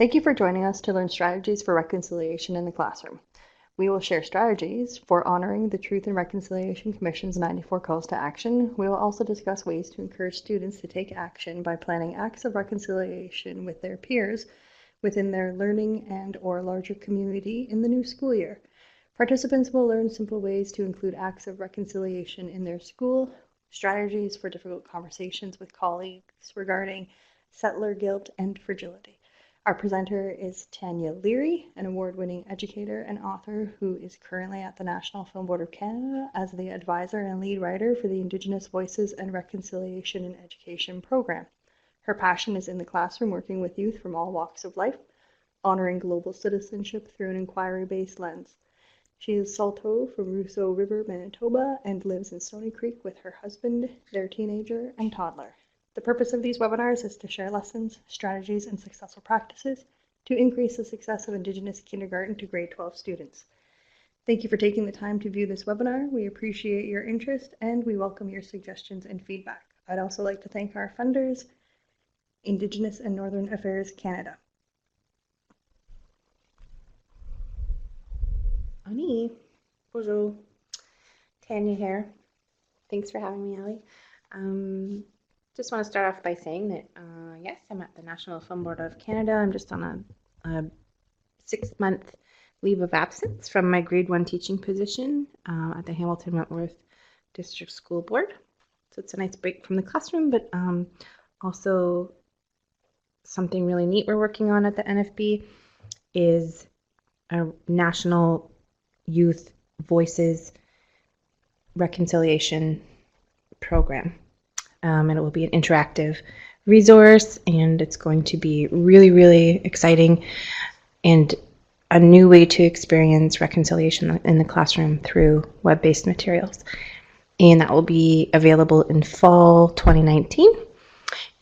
Thank you for joining us to learn strategies for reconciliation in the classroom. We will share strategies for honoring the Truth and Reconciliation Commission's 94 calls to action. We will also discuss ways to encourage students to take action by planning acts of reconciliation with their peers within their learning and/or larger community in the new school year. Participants will learn simple ways to include acts of reconciliation in their school, strategies for difficult conversations with colleagues regarding settler guilt and fragility. Our presenter is Tanya Leary, an award-winning educator and author who is currently at the National Film Board of Canada as the advisor and lead writer for the Indigenous Voices and Reconciliation in Education program. Her passion is in the classroom, working with youth from all walks of life, honoring global citizenship through an inquiry-based lens. She is Saulteaux from Rousseau River, Manitoba, and lives in Stony Creek with her husband, their teenager, and toddler. The purpose of these webinars is to share lessons, strategies, and successful practices to increase the success of Indigenous kindergarten to grade 12 students. Thank you for taking the time to view this webinar. We appreciate your interest and we welcome your suggestions and feedback. I'd also like to thank our funders, Indigenous and Northern Affairs Canada. Ani, bonjour, Tanya here. Thanks for having me, Ali. Just want to start off by saying that, yes, I'm at the National Film Board of Canada. I'm just on a 6-month leave of absence from my grade 1 teaching position at the Hamilton Wentworth District School Board. So it's a nice break from the classroom, but also something really neat we're working on at the NFB is a National Youth Voices Reconciliation program. And it will be an interactive resource, and it's going to be really, really exciting and a new way to experience reconciliation in the classroom through web-based materials. And that will be available in fall 2019.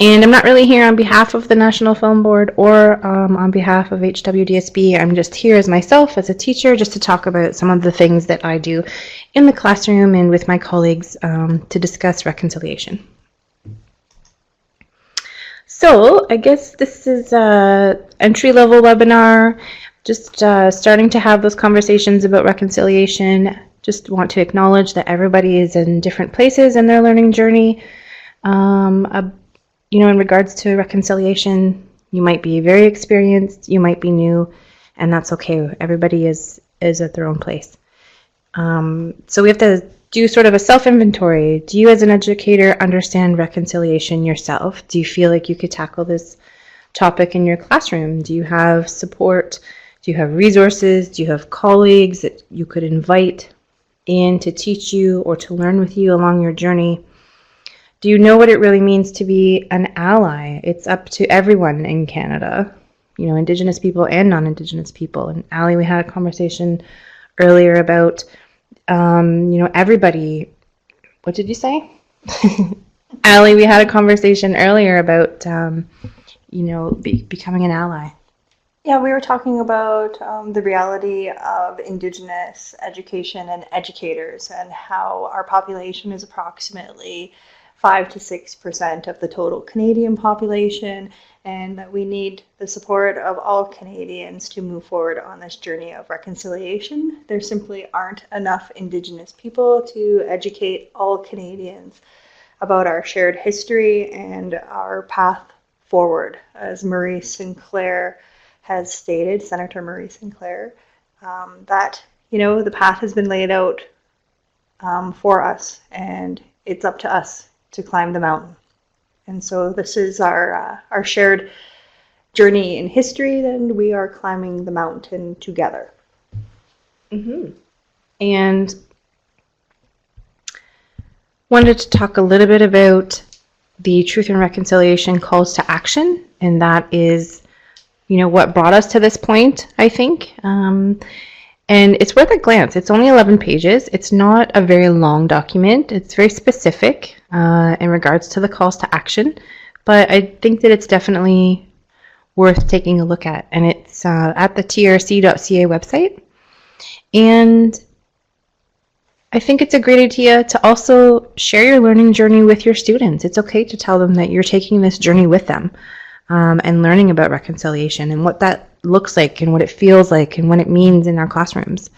And I'm not really here on behalf of the National Film Board or on behalf of HWDSB. I'm just here as myself, as a teacher, just to talk about some of the things that I do in the classroom and with my colleagues to discuss reconciliation. So I guess this is an entry-level webinar, just starting to have those conversations about reconciliation. Just want to acknowledge that everybody is in different places in their learning journey. You know, in regards to reconciliation, you might be very experienced, you might be new, and that's okay. Everybody is at their own place. So we have to do sort of a self-inventory. Do you as an educator understand reconciliation yourself? Do you feel like you could tackle this topic in your classroom? Do you have support? Do you have resources? Do you have colleagues that you could invite in to teach you or to learn with you along your journey? Do you know what it really means to be an ally? It's up to everyone in Canada, you know, Indigenous people and non-Indigenous people. And Ali, we had a conversation earlier about you know, everybody, what did you say? Ali, we had a conversation earlier about, you know, becoming an ally. Yeah, we were talking about the reality of Indigenous education and educators and how our population is approximately 5 to 6% of the total Canadian population, and that we need the support of all Canadians to move forward on this journey of reconciliation. There simply aren't enough Indigenous people to educate all Canadians about our shared history and our path forward. As Marie Sinclair has stated, Senator Marie Sinclair, that, you know, the path has been laid out for us, and it's up to us to climb the mountain. And so this is our shared journey in history, and we are climbing the mountain together. Mm-hmm. And wanted to talk a little bit about the Truth and Reconciliation calls to action, and that is, you know, what brought us to this point, I think. And it's worth a glance. It's only 11 pages. It's not a very long document. It's very specific in regards to the calls to action, but I think that it's definitely worth taking a look at. And it's at the trc.ca website. And I think it's a great idea to also share your learning journey with your students. It's okay to tell them that you're taking this journey with them. and learning about reconciliation and what that looks like and what it feels like and what it means in our classrooms.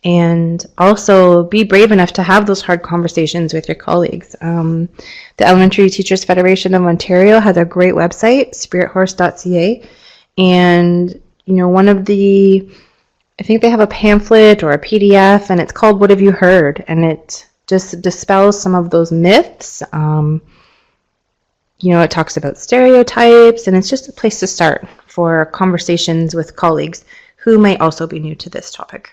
And also be brave enough to have those hard conversations with your colleagues. The Elementary Teachers Federation of Ontario has a great website, spirithorse.ca, and I think they have a pamphlet or a PDF, and it's called What Have You Heard? And it just dispels some of those myths. It talks about stereotypes, and it's just a place to start for conversations with colleagues who might also be new to this topic.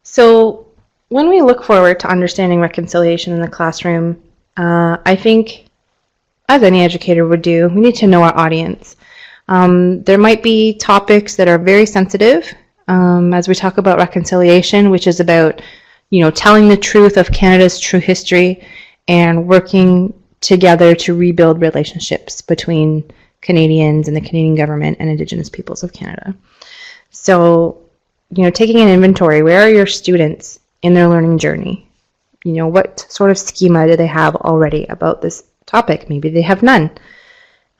So when we look forward to understanding reconciliation in the classroom, I think, as any educator would do, we need to know our audience. There might be topics that are very sensitive as we talk about reconciliation, which is about, telling the truth of Canada's true history and working together to rebuild relationships between Canadians and the Canadian government and Indigenous peoples of Canada. So, taking an inventory, where are your students in their learning journey? What sort of schema do they have already about this topic? Maybe they have none.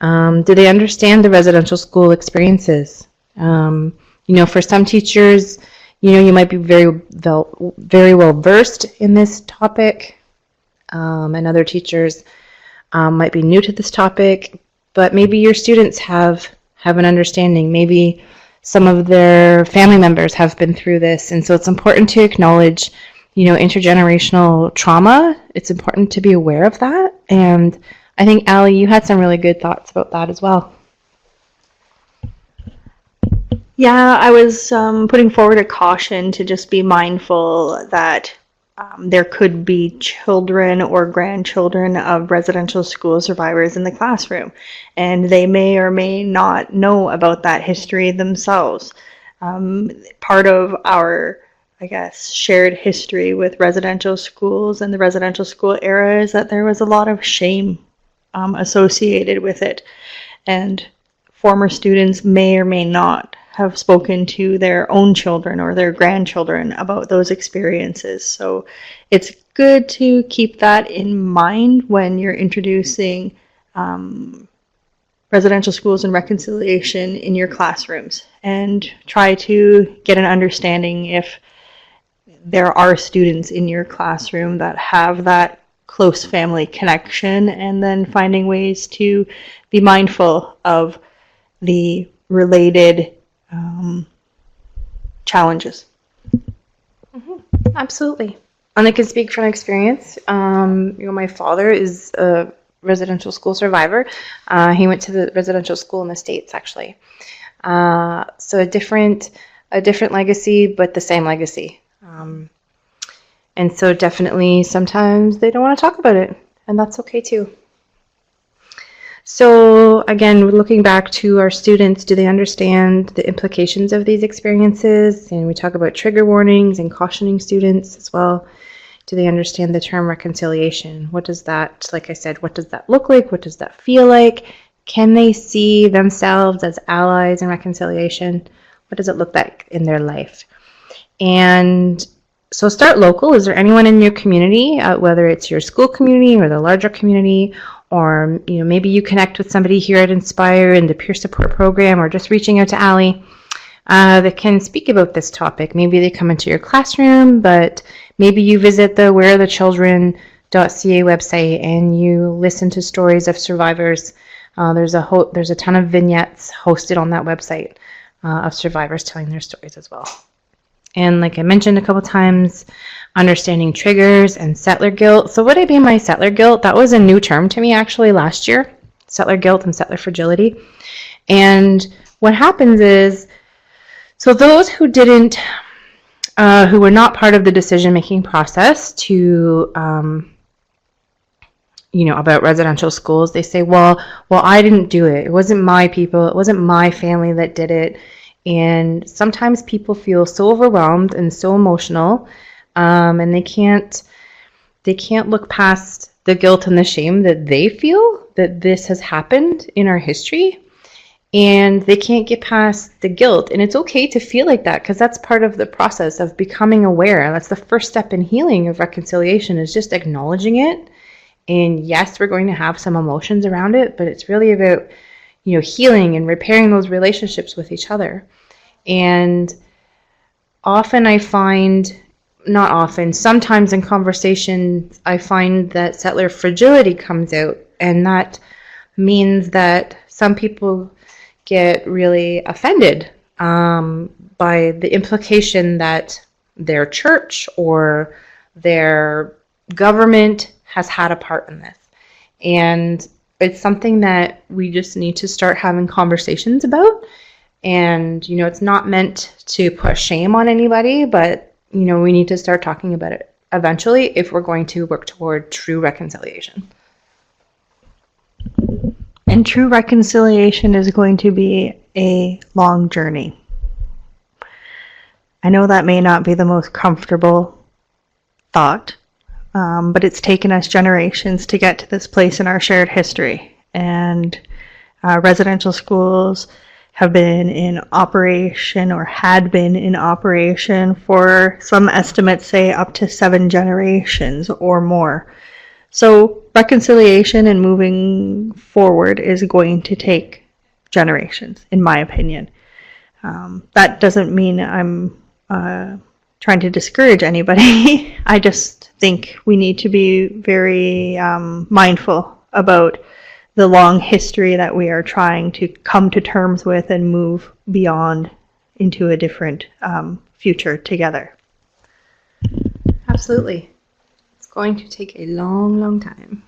Do they understand the residential school experiences? For some teachers, you might be very well versed in this topic, and other teachers might be new to this topic, but maybe your students have an understanding. Maybe some of their family members have been through this, and so it's important to acknowledge, intergenerational trauma. It's important to be aware of that, and I think, Allie, you had some really good thoughts about that as well. Yeah, I was putting forward a caution to just be mindful that there could be children or grandchildren of residential school survivors in the classroom, and they may or may not know about that history themselves. Part of our, shared history with residential schools and the residential school era is that there was a lot of shame associated with it, and former students may or may not have spoken to their own children or their grandchildren about those experiences. So it's good to keep that in mind when you're introducing residential schools and reconciliation in your classrooms, and try to get an understanding if there are students in your classroom that have that close family connection, and then finding ways to be mindful of the related challenges. Absolutely. And I can speak from experience. My father is a residential school survivor. He went to the residential school in the States, actually. So a different legacy, but the same legacy. And so definitely sometimes they don't want to talk about it, and that's okay too. So again, looking back to our students, do they understand the implications of these experiences? And we talk about trigger warnings and cautioning students as well. Do they understand the term reconciliation? What does that, like I said, what does that look like? What does that feel like? Can they see themselves as allies in reconciliation? What does it look like in their life? And so start local. Is there anyone in your community, whether it's your school community or the larger community, or maybe you connect with somebody here at Inspire in the peer support program, or just reaching out to Allie, that can speak about this topic. Maybe they come into your classroom, but maybe you visit the wherearethechildren.ca website and you listen to stories of survivors. There's a ton of vignettes hosted on that website of survivors telling their stories as well. And like I mentioned a couple times, understanding triggers and settler guilt. So what I mean by settler guilt, that was a new term to me actually last year, settler guilt and settler fragility. And what happens is, so those who didn't, who were not part of the decision-making process to, about residential schools, they say, well, I didn't do it. It wasn't my people. It wasn't my family that did it. And sometimes people feel so overwhelmed and so emotional, and they can't look past the guilt and the shame that they feel that this has happened in our history, and they can't get past the guilt. And it's okay to feel like that, because that's part of the process of becoming aware. That's the first step in healing of reconciliation, is just acknowledging it And yes, we're going to have some emotions around it, but it's really about, healing and repairing those relationships with each other. And often I find, not often, sometimes in conversations, I find that settler fragility comes out. And that means that some people get really offended by the implication that their church or their government has had a part in this. And it's something that we just need to start having conversations about. And, it's not meant to put shame on anybody, but, we need to start talking about it eventually if we're going to work toward true reconciliation. And true reconciliation is going to be a long journey. I know that may not be the most comfortable thought, but it's taken us generations to get to this place in our shared history. And residential schools have been in operation or had been in operation for, some estimates say, up to 7 generations or more. So reconciliation and moving forward is going to take generations, in my opinion. That doesn't mean I'm trying to discourage anybody. I just think we need to be very mindful about the long history that we are trying to come to terms with and move beyond into a different future together. Absolutely. It's going to take a long, long time.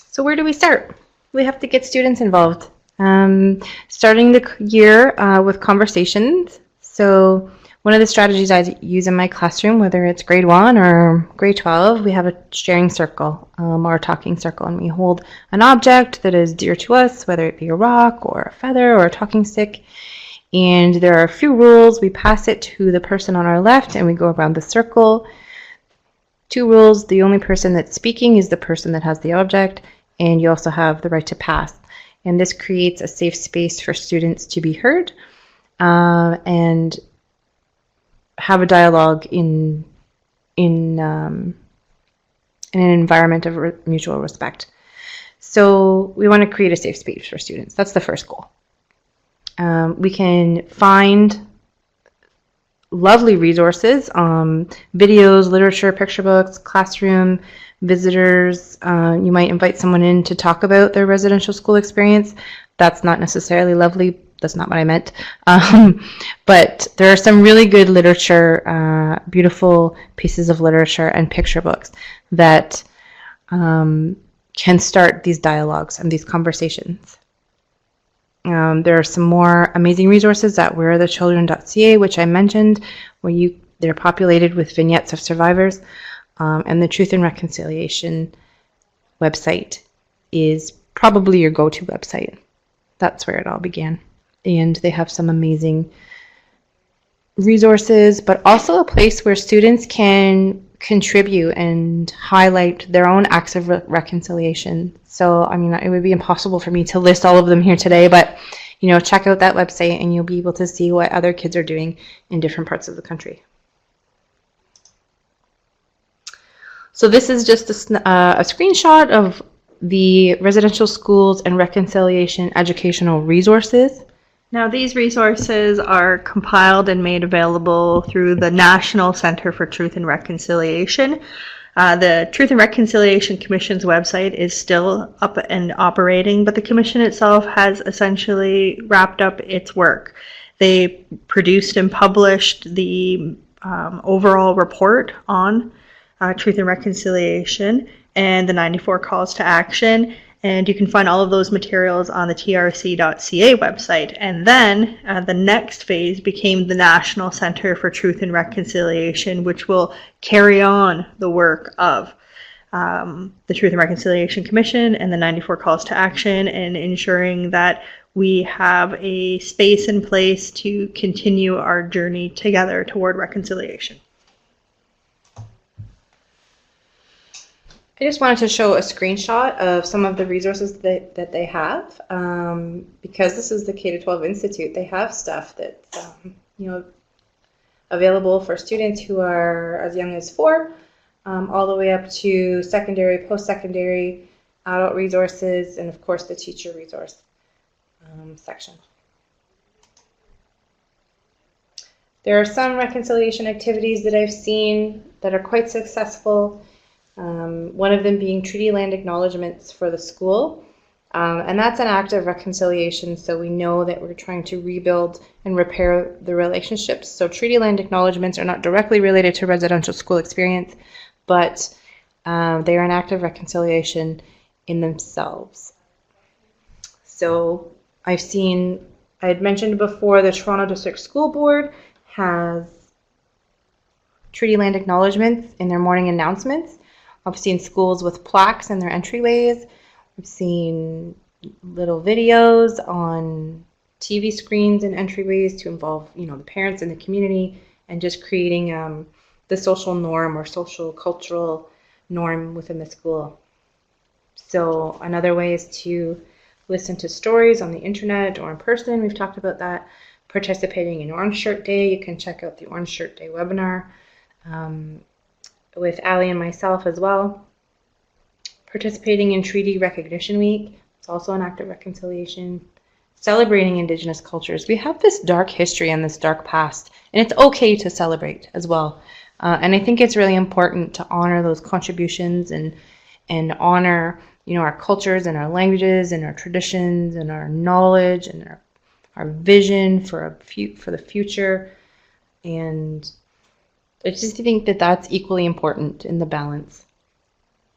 So where do we start? We have to get students involved. Starting the year with conversations. So one of the strategies I use in my classroom, whether it's grade 1 or grade 12, we have a sharing circle or a talking circle, and we hold an object that is dear to us, whether it be a rock or a feather or a talking stick. And there are a few rules. We pass it to the person on our left and we go around the circle. 2 rules: the only person that's speaking is the person that has the object, and you also have the right to pass. And this creates a safe space for students to be heard and have a dialogue in an environment of mutual respect. So we want to create a safe space for students. That's the first goal. We can find lovely resources, videos, literature, picture books, classroom visitors. You might invite someone in to talk about their residential school experience. That's not necessarily lovely. That's not what I meant. But there are some really good literature, beautiful pieces of literature and picture books that can start these dialogues and these conversations. There are some more amazing resources at wherearethechildren.ca, which I mentioned, where they're populated with vignettes of survivors. And the Truth and Reconciliation website is probably your go-to website. That's where it all began. And they have some amazing resources, but also a place where students can contribute and highlight their own acts of reconciliation. So, it would be impossible for me to list all of them here today, but, check out that website and you'll be able to see what other kids are doing in different parts of the country. So this is just a screenshot of the residential schools and reconciliation educational resources. Now, these resources are compiled and made available through the National Center for Truth and Reconciliation. The Truth and Reconciliation Commission's website is still up and operating, but the Commission itself has essentially wrapped up its work. They produced and published the overall report on Truth and Reconciliation and the 94 calls to action. And you can find all of those materials on the trc.ca website. And then the next phase became the National Center for Truth and Reconciliation, which will carry on the work of the Truth and Reconciliation Commission and the 94 calls to action, and ensuring that we have a space in place to continue our journey together toward reconciliation. I just wanted to show a screenshot of some of the resources that they have, because this is the K12 Institute. They have stuff that's available for students who are as young as 4, all the way up to secondary, post-secondary, adult resources, and of course the teacher resource section. There are some reconciliation activities that I've seen that are quite successful. One of them being treaty land acknowledgements for the school. And that's an act of reconciliation, so we know that we're trying to rebuild and repair the relationships. So treaty land acknowledgements are not directly related to residential school experience, but they are an act of reconciliation in themselves. So I had mentioned before, the Toronto District School Board has treaty land acknowledgements in their morning announcements. I've seen schools with plaques in their entryways. I've seen little videos on TV screens and entryways to involve, the parents and the community, and just creating the social norm or social cultural norm within the school. So another way is to listen to stories on the internet or in person. We've talked about that. Participating in Orange Shirt Day, you can check out the Orange Shirt Day webinar with Ali and myself as well. Participating in Treaty Recognition Week, it's also an act of reconciliation. Celebrating Indigenous cultures. We have this dark history and this dark past, and it's okay to celebrate as well. And I think it's really important to honor those contributions and honor, our cultures and our languages and our traditions and our knowledge and our vision for the future. And I just think that that's equally important in the balance.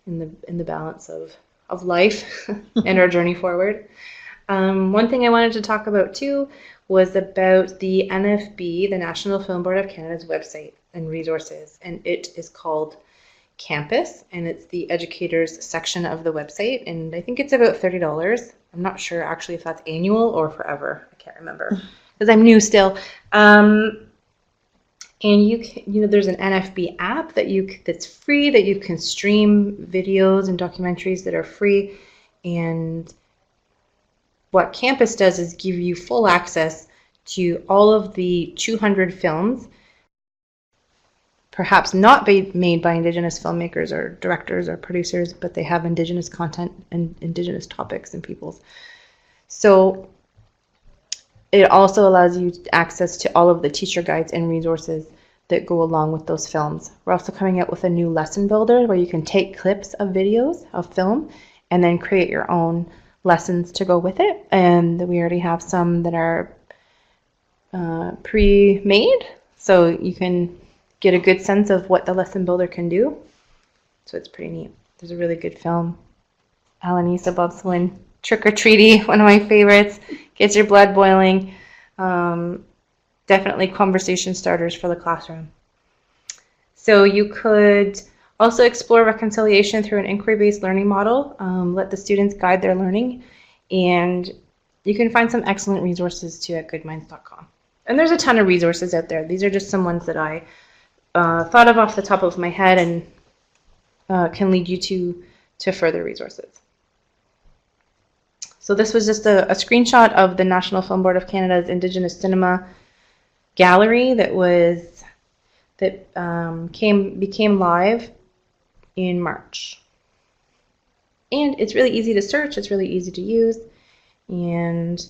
In the balance of life and our journey forward. One thing I wanted to talk about too was about the NFB, the National Film Board of Canada's website and resources, and it is called Campus, and it's the educators section of the website, and I think it's about $30. I'm not sure actually if that's annual or forever. I can't remember because I'm new still. And there's an NFB app that's free, that you can stream videos and documentaries that are free. And what Campus does is give you full access to all of the 200 films, perhaps not made by Indigenous filmmakers or directors or producers, but they have Indigenous content and Indigenous topics and peoples. So it also allows you access to all of the teacher guides and resources that go along with those films. We're also coming out with a new lesson builder where you can take clips of videos of film and then create your own lessons to go with it. And we already have some that are pre-made, so you can get a good sense of what the lesson builder can do. So it's pretty neat. There's a really good film, Alanisa Bobslin, Trick or Treaty, one of my favorites. Gets your blood boiling. Definitely conversation starters for the classroom. So you could also explore reconciliation through an inquiry-based learning model. Let the students guide their learning, and you can find some excellent resources too at goodminds.com. And there's a ton of resources out there. These are just some ones that I thought of off the top of my head and can lead you to further resources. So this was just a screenshot of the National Film Board of Canada's Indigenous Cinema Gallery that became live in March. And it's really easy to search, it's really easy to use, and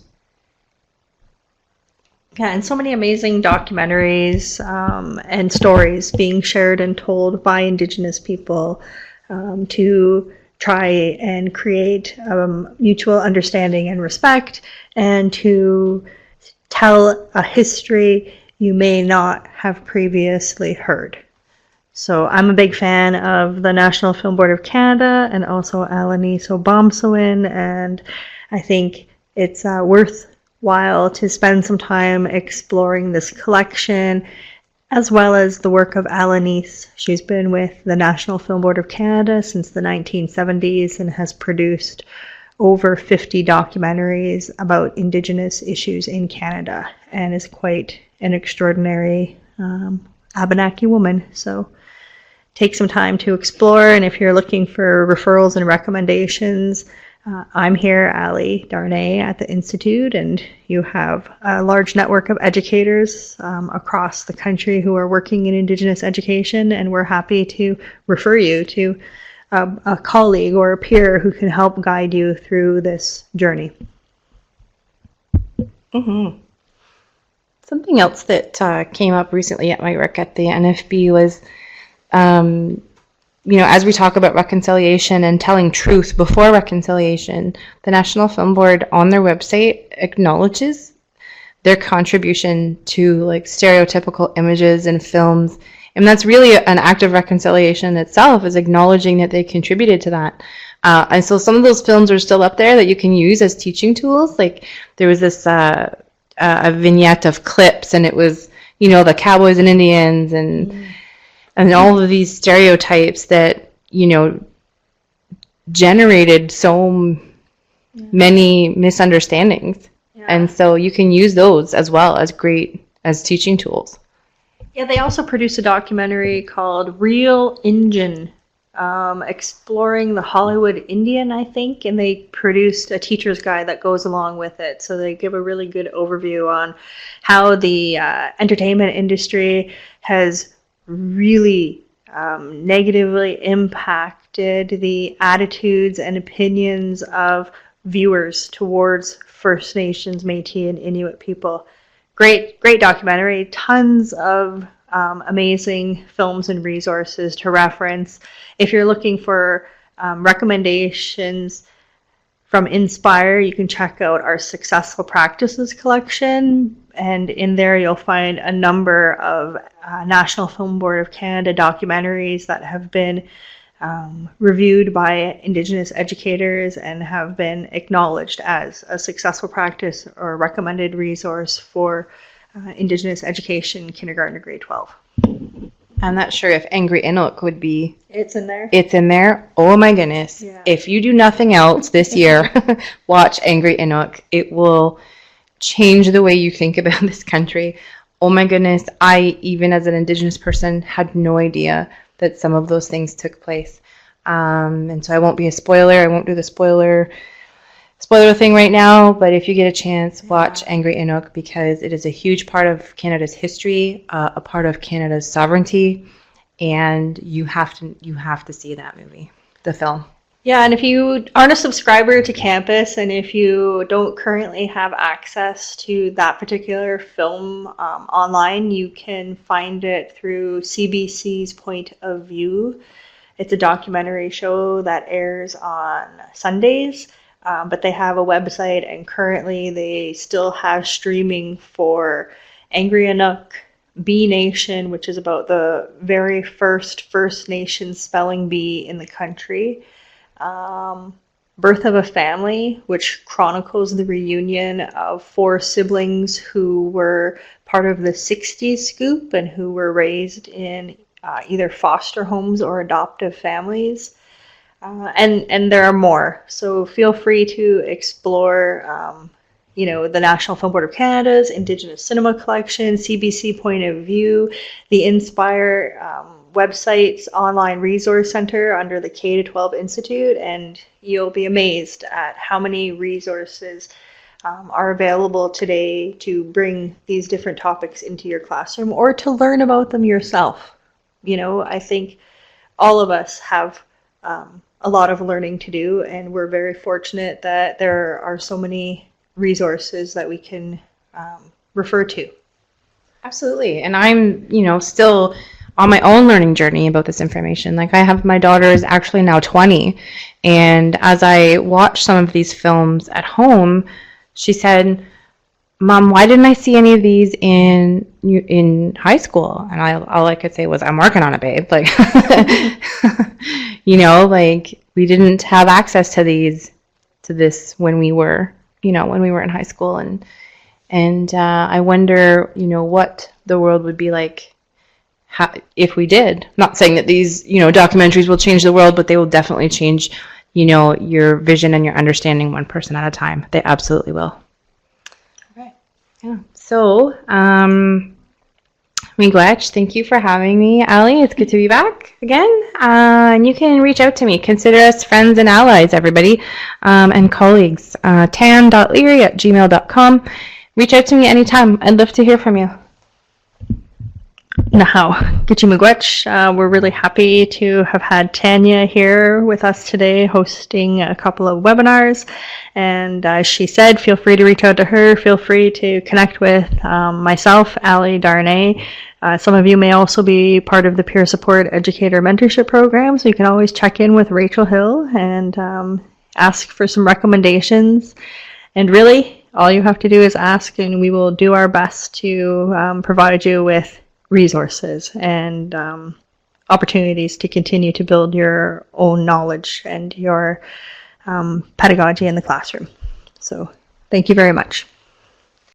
yeah, and so many amazing documentaries and stories being shared and told by Indigenous people to try and create mutual understanding and respect, and to tell a history you may not have previously heard. So I'm a big fan of the National Film Board of Canada and also Alaniso Bomsawin, and I think it's worthwhile to spend some time exploring this collection, as well as the work of Alanis. She's been with the National Film Board of Canada since the 1970s and has produced over 50 documentaries about Indigenous issues in Canada, and is quite an extraordinary Abenaki woman. So take some time to explore, and if you're looking for referrals and recommendations, I'm here, Ali Darnay, at the Institute, and you have a large network of educators across the country who are working in Indigenous education, and we're happy to refer you to a colleague or a peer who can help guide you through this journey. Mm-hmm. Something else that came up recently at my work at the NFB was, as we talk about reconciliation and telling truth before reconciliation, the National Film Board on their website acknowledges their contribution to like stereotypical images and films. And that's really an act of reconciliation itself, is acknowledging that they contributed to that. And so some of those films are still up there that you can use as teaching tools. Like there was this a vignette of clips, and it was, the cowboys and Indians and all of these stereotypes that, generated so many misunderstandings. Yeah. And so you can use those as well as great as teaching tools. Yeah, they also produced a documentary called Real Injun, exploring the Hollywood Indian, I think, and they produced a teacher's guide that goes along with it. So they give a really good overview on how the entertainment industry has really negatively impacted the attitudes and opinions of viewers towards First Nations, Métis, and Inuit people. Great documentary, tons of amazing films and resources to reference. If you're looking for recommendations from Inspire, you can check out our Successful Practices collection, and in there you'll find a number of National Film Board of Canada documentaries that have been reviewed by Indigenous educators and have been acknowledged as a successful practice or recommended resource for Indigenous education, kindergarten to grade 12. I'm not sure if Angry Inuk would be. It's in there? It's in there. Oh my goodness. Yeah. If you do nothing else this year, watch Angry Inuk. It will change the way you think about this country. Oh my goodness. I, even as an Indigenous person, had no idea that some of those things took place. And so I won't be a spoiler. I won't do the spoiler thing right now, but if you get a chance, watch Angry Inuk, because it is a huge part of Canada's history, a part of Canada's sovereignty, and you have to see that movie, the film. Yeah, and if you aren't a subscriber to Campus, and if you don't currently have access to that particular film online, you can find it through CBC's Point of View. It's a documentary show that airs on Sundays. But they have a website, and currently they still have streaming for Angry Inuk, Bee Nation, which is about the very first First Nation spelling bee in the country, Birth of a Family, which chronicles the reunion of 4 siblings who were part of the 60s scoop and who were raised in either foster homes or adoptive families. And there are more, so feel free to explore, the National Film Board of Canada's Indigenous Cinema Collection, CBC Point of View, the Inspire website's online resource center under the K12 Institute, and you'll be amazed at how many resources are available today to bring these different topics into your classroom or to learn about them yourself. I think all of us have a lot of learning to do, and we're very fortunate that there are so many resources that we can refer to. Absolutely. And I'm, still on my own learning journey about this information. Like, my daughter is actually now 20, and as I watch some of these films at home, she said, Mom, why didn't I see any of these in high school? And all I could say was, I'm working on it, babe. Like, we didn't have access to this when we were in high school. And I wonder, what the world would be like if we did. Not saying that these, documentaries will change the world, but they will definitely change, your vision and your understanding one person at a time. They absolutely will. Yeah. So, Miigwech, thank you for having me, Ali. It's good to be back again. And you can reach out to me. Consider us friends and allies, everybody, and colleagues. tan.leary@gmail.com. Reach out to me anytime. I'd love to hear from you. Now, Gichimugwech, we're really happy to have had Tanya here with us today hosting a couple of webinars. And as she said, feel free to reach out to her. Feel free to connect with myself, Ali Darnay. Some of you may also be part of the Peer Support Educator Mentorship Program, so you can always check in with Rachel Hill and ask for some recommendations. And really, all you have to do is ask, and we will do our best to provide you with resources and opportunities to continue to build your own knowledge and your pedagogy in the classroom. So thank you very much.